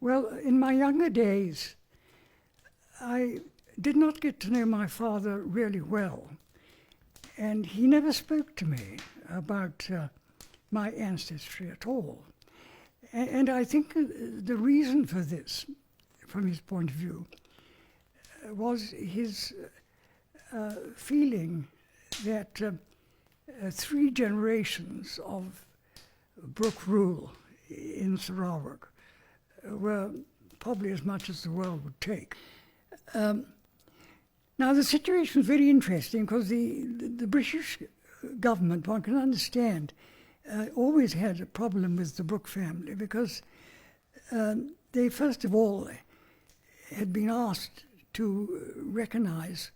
Well, in my younger days, I did not get to know my father really well, and he never spoke to me about my ancestry at all. And I think the reason for this, from his point of view, was his feeling that 3 generations of Brooke rule in Sarawak were probably as much as the world would take. Now the situation is very interesting because the British government, one can understand, always had a problem with the Brooke family because they first of all had been asked to recognise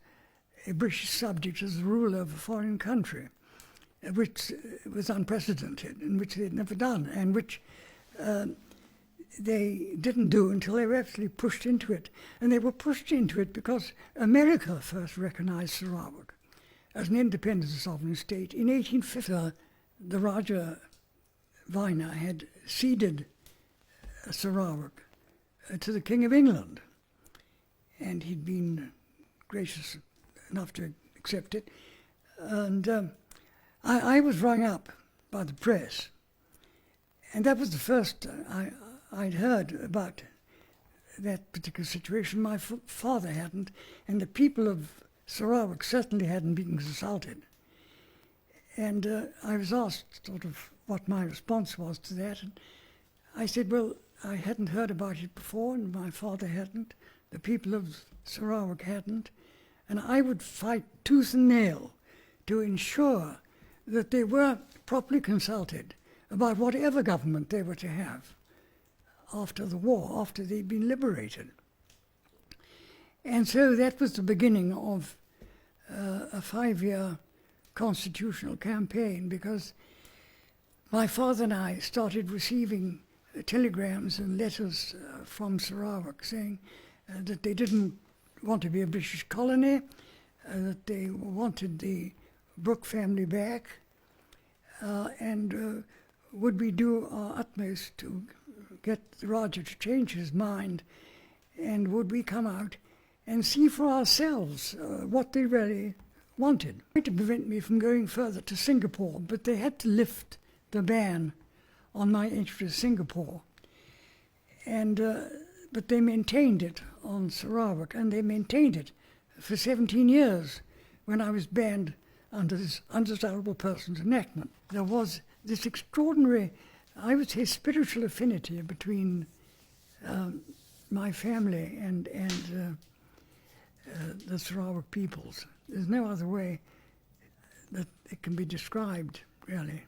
a British subject as the ruler of a foreign country, which was unprecedented and which they had never done, and which they didn't do until they were actually pushed into it. And they were pushed into it because America first recognised Sarawak as an independent sovereign state. In 1850, the Rajah had ceded Sarawak to the King of England, and he'd been gracious enough to accept it. And I was rung up by the press, and that was the first I'd heard about that particular situation. My father hadn't, and the people of Sarawak certainly hadn't been consulted. And I was asked sort of what my response was to that, and I said, well, I hadn't heard about it before, and my father hadn't, the people of Sarawak hadn't, and I would fight tooth and nail to ensure that they were properly consulted about whatever government they were to have after the war, after they'd been liberated. And so that was the beginning of a 5-year constitutional campaign, because my father and I started receiving telegrams and letters from Sarawak saying that they didn't want to be a British colony, that they wanted the Brooke family back, and would we do our utmost to get the Rajah to change his mind, and would we come out and see for ourselves what they really wanted. Trying to prevent me from going further to Singapore, but they had to lift the ban on my entry to Singapore. And but they maintained it on Sarawak, and they maintained it for 17 years when I was banned under this undesirable persons enactment. There was this extraordinary, I would say, spiritual affinity between my family and the Sarawak peoples. There's no other way that it can be described, really.